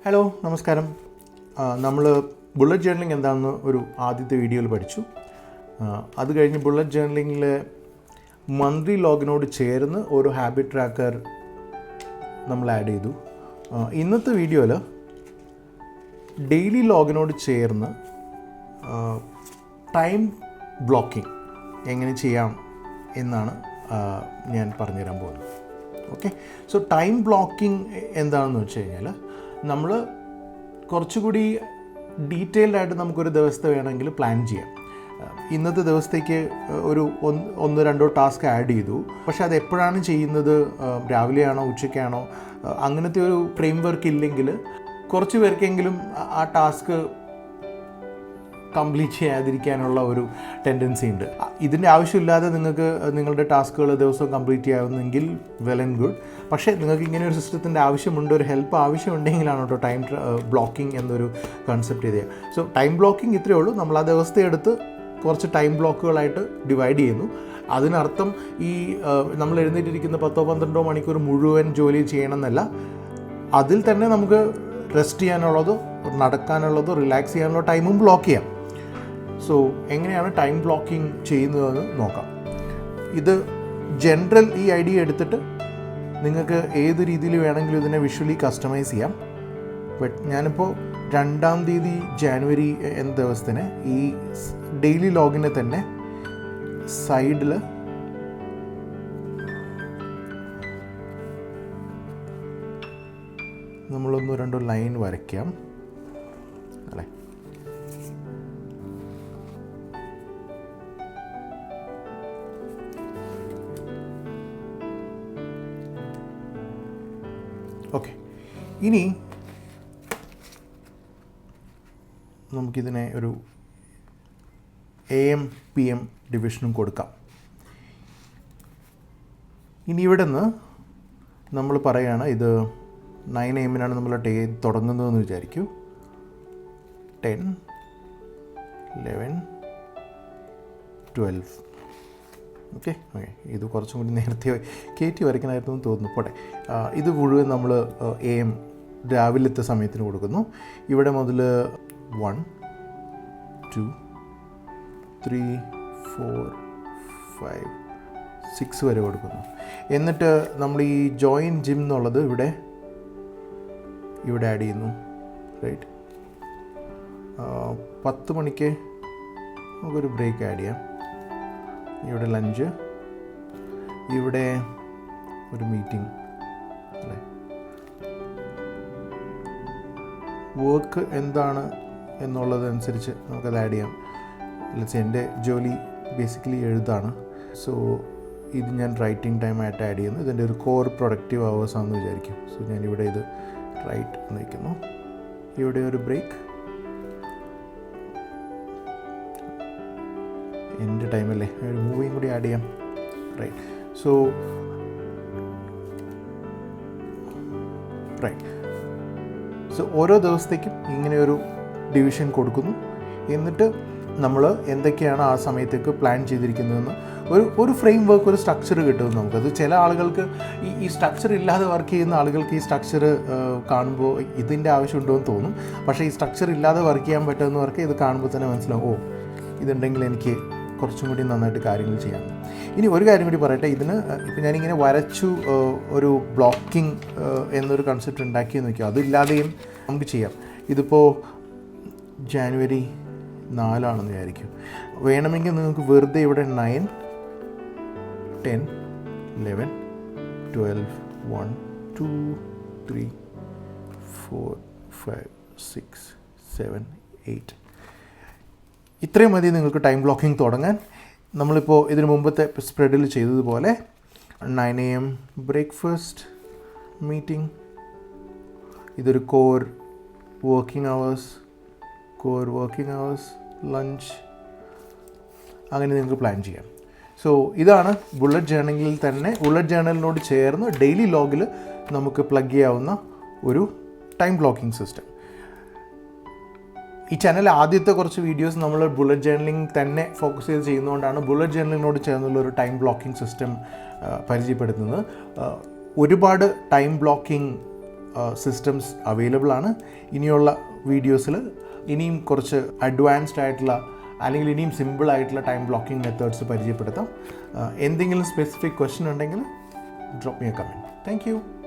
Hello നമസ്കാരം. നമ്മൾ bullet journaling എന്താണെന്ന് ഒരു ആദ്യത്തെ വീഡിയോയിൽ പഠിച്ചു. അത് കഴിഞ്ഞ് ബുള്ളറ്റ് ജേർണലിംഗിൽ മന്ത്ലി ലോഗിനോട് ചേർന്ന് ഒരു ഹാബിറ്റ് ട്രാക്കർ നമ്മൾ ആഡ് ചെയ്തു. ഇന്നത്തെ വീഡിയോയിൽ ഡെയിലി ലോഗിനോട് ചേർന്ന് ടൈം ബ്ലോക്കിംഗ് എങ്ങനെ ചെയ്യാം എന്നാണ് ഞാൻ പറഞ്ഞുതരാൻ പോകുന്നത്. ഓക്കെ, സോ ടൈം ബ്ലോക്കിംഗ് എന്താണെന്ന് വെച്ച് കഴിഞ്ഞാൽ നമ്മൾ കുറച്ചുകൂടി ഡീറ്റെയിൽഡായിട്ട് നമുക്കൊരു ദിവസത്തെ വേണമെങ്കിൽ പ്ലാൻ ചെയ്യാം. ഇന്നത്തെ ദിവസത്തേക്ക് ഒരു ഒന്നോ രണ്ടോ ടാസ്ക് ആഡ് ചെയ്തു. പക്ഷെ അത് എപ്പോഴാണ് ചെയ്യുന്നത്, രാവിലെയാണോ ഉച്ചയ്ക്കാണോ, അങ്ങനത്തെ ഒരു ഫ്രെയിം വർക്ക് ഇല്ലെങ്കിൽ കുറച്ച് പേർക്കെങ്കിലും ആ ടാസ്ക് കംപ്ലീറ്റ് ചെയ്യാതിരിക്കാനുള്ള ഒരു ടെൻഡൻസി ഉണ്ട്. ഇതിൻ്റെ ആവശ്യമില്ലാതെ നിങ്ങൾക്ക് നിങ്ങളുടെ ടാസ്കുകൾ ദിവസവും കംപ്ലീറ്റ് ചെയ്യാവുന്നെങ്കിൽ വെൽ ആൻഡ് ഗുഡ്. പക്ഷേ നിങ്ങൾക്ക് ഇങ്ങനെ ഒരു സിസ്റ്റത്തിൻ്റെ ആവശ്യമുണ്ട്, ഒരു ഹെൽപ്പ് ആവശ്യമുണ്ടെങ്കിലാണ് കേട്ടോ ടൈം ബ്ലോക്കിംഗ് എന്നൊരു കൺസെപ്റ്റ് ചെയ്തത്. സോ ടൈം ബ്ലോക്കിംഗ് ഇത്രയേ ഉള്ളൂ. നമ്മൾ ആ ദിവസത്തെ എടുത്ത് കുറച്ച് ടൈം ബ്ലോക്കുകളായിട്ട് ഡിവൈഡ് ചെയ്യുന്നു. അതിനർത്ഥം ഈ നമ്മൾ എഴുന്നേറ്റിരിക്കുന്ന 10-12 മണിക്കൂർ മുഴുവൻ ജോലി ചെയ്യണമെന്നല്ല. അതിൽ തന്നെ നമുക്ക് റെസ്റ്റ് ചെയ്യാനുള്ളതോ നടക്കാനുള്ളതോ റിലാക്സ് ചെയ്യാനുള്ള ടൈമും ബ്ലോക്ക് ചെയ്യാം. സോ എങ്ങനെയാണ് ടൈം ബ്ലോക്കിംഗ് ചെയ്യുന്നതെന്ന് നോക്കാം. ഇത് ജനറൽ ഈ ഐഡിയ എടുത്തിട്ട് നിങ്ങൾക്ക് ഏത് രീതിയിൽ വേണമെങ്കിലും ഇതിനെ വിഷ്വലി കസ്റ്റമൈസ് ചെയ്യാം. ബട്ട് ഞാനിപ്പോൾ 2-ാം തീയതി ജാനുവരി എന്ന ദിവസത്തിന് ഈ ഡെയിലി ലോഗിനെ തന്നെ സൈഡിൽ നമ്മളൊന്നോ രണ്ടോ ലൈൻ വരയ്ക്കാം അല്ലേ. ഓക്കെ, ഇനി നമുക്കിതിനെ ഒരു AM PM ഡിവിഷനും കൊടുക്കാം. ഇനി ഇവിടെ നിന്ന് നമ്മൾ പറയുകയാണ് ഇത് 9 AM നമ്മൾ ഡേ തുടങ്ങുന്നതെന്ന് വിചാരിക്കൂ. 10, 11, 12. ഓക്കെ, ഇത് കുറച്ചും കൂടി നേരത്തെ കയറ്റി വരയ്ക്കണമായിരുന്നു എന്ന് തോന്നുന്നു. പോട്ടെ, ഇത് മുഴുവൻ നമ്മൾ AM രാവിലത്തെ സമയത്തിന് കൊടുക്കുന്നു. ഇവിടെ മുതൽ 1, 2, 3, 4, 5, 6 വരെ കൊടുക്കുന്നു. എന്നിട്ട് നമ്മൾ ഈ ജോയിൻ ജിം എന്നുള്ളത് ഇവിടെ ആഡ് ചെയ്യുന്നു. റൈറ്റ്, 10 മണിക്ക് നമുക്കൊരു ബ്രേക്ക് ആഡ് ചെയ്യാം. ഇവിടെ ലഞ്ച്, ഇവിടെ ഒരു മീറ്റിംഗ് അല്ലേ. വർക്ക് എന്താണ് എന്നുള്ളതനുസരിച്ച് നമുക്കത് ആഡ് ചെയ്യാം. എൻ്റെ ജോലി ബേസിക്കലി എഴുതാണ്. സോ ഇത് ഞാൻ റൈറ്റിംഗ് ടൈമായിട്ട് ആഡ് ചെയ്യുന്നു. ഇതിൻ്റെ ഒരു കോർ പ്രൊഡക്റ്റീവ് അവേഴ്സ് ആണെന്ന് വിചാരിക്കും. സോ ഞാനിവിടെ ഇത് റൈറ്റ് എന്ന് വയ്ക്കുന്നു. ഇവിടെ ഒരു ബ്രേക്ക്, എൻ്റെ ടൈമല്ലേ, ഒരു മൂവിയും കൂടി ആഡ് ചെയ്യാം. റൈറ്റ്, സോ ഓരോ ദിവസത്തേക്കും ഇങ്ങനെ ഒരു ഡിവിഷൻ കൊടുക്കുന്നു. എന്നിട്ട് നമ്മൾ എന്തൊക്കെയാണ് ആ സമയത്തേക്ക് പ്ലാൻ ചെയ്തിരിക്കുന്നതെന്ന് ഒരു ഫ്രെയിം വർക്ക്, ഒരു സ്ട്രക്ചർ കിട്ടും നമുക്കത്. ചില ആളുകൾക്ക് ഈ സ്ട്രക്ചർ ഇല്ലാതെ വർക്ക് ചെയ്യുന്ന ആളുകൾക്ക് ഈ സ്ട്രക്ചർ കാണുമ്പോൾ ഇതിൻ്റെ ആവശ്യമുണ്ടോ എന്ന് തോന്നും. പക്ഷേ ഈ സ്ട്രക്ചർ ഇല്ലാതെ വർക്ക് ചെയ്യാൻ പറ്റുന്നവർക്ക് ഇത് കാണുമ്പോൾ തന്നെ മനസ്സിലാവും, ഇതുണ്ടെങ്കിൽ എനിക്ക് കുറച്ചും കൂടി നന്നായിട്ട് കാര്യങ്ങൾ ചെയ്യാം. ഇനി ഒരു കാര്യം കൂടി പറയട്ടെ. ഇതിന് ഇപ്പം ഞാനിങ്ങനെ വരച്ചു ഒരു ബ്ലോക്കിംഗ് എന്നൊരു കൺസെപ്റ്റ് ഉണ്ടാക്കിയെന്ന് വയ്ക്കുക. അതില്ലാതെയും നമുക്ക് ചെയ്യാം. ഇതിപ്പോൾ ജാനുവരി 4 വിചാരിക്കും. വേണമെങ്കിൽ നിങ്ങൾക്ക് വെറുതെ ഇവിടെ 9, 10, 11, 12, 1, 2, 3, 4, 5, 6, 7, 8 ഇത്രയും മതി നിങ്ങൾക്ക് ടൈം ബ്ലോക്കിംഗ് തുടങ്ങാൻ. നമ്മളിപ്പോൾ ഇതിന് മുമ്പത്തെ സ്പ്രെഡിൽ ചെയ്തതുപോലെ 9 AM ബ്രേക്ക്ഫാസ്റ്റ് മീറ്റിംഗ്, ഇതൊരു കോർ വർക്കിംഗ് അവേഴ്സ്, ലഞ്ച്, അങ്ങനെ നിങ്ങൾക്ക് പ്ലാൻ ചെയ്യാം. സോ ഇതാണ് ബുള്ളറ്റ് ജേർണലിനോട് ചേർന്ന് ഡെയിലി ലോഗിൽ നമുക്ക് പ്ലഗ് ചെയ്യാവുന്ന ഒരു ടൈം ബ്ലോക്കിംഗ് സിസ്റ്റം. ഈ ചാനൽ ആദ്യത്തെ കുറച്ച് വീഡിയോസ് നമ്മൾ ബുള്ളറ്റ് ജേർണലിംഗ് തന്നെ ഫോക്കസ് ചെയ്ത് ചെയ്യുന്നതുകൊണ്ടാണ് ബുള്ളറ്റ് ജേർണലിനോട് ചേർന്നുള്ള ഒരു ടൈം ബ്ലോക്കിംഗ് സിസ്റ്റം പരിചയപ്പെടുത്തുന്നത്. ഒരുപാട് ടൈം ബ്ലോക്കിംഗ് സിസ്റ്റംസ് അവൈലബിൾ ആണ്. ഇനിയുള്ള വീഡിയോസിൽ ഇനിയും കുറച്ച് അഡ്വാൻസ്ഡ് ആയിട്ടുള്ള അല്ലെങ്കിൽ ഇനിയും സിമ്പിളായിട്ടുള്ള ടൈം ബ്ലോക്കിംഗ് മെത്തേഡ്സ് പരിചയപ്പെടുത്താം. എന്തെങ്കിലും സ്പെസിഫിക് ക്വസ്റ്റ്യൻ ഉണ്ടെങ്കിൽ drop me A comment. Thank you.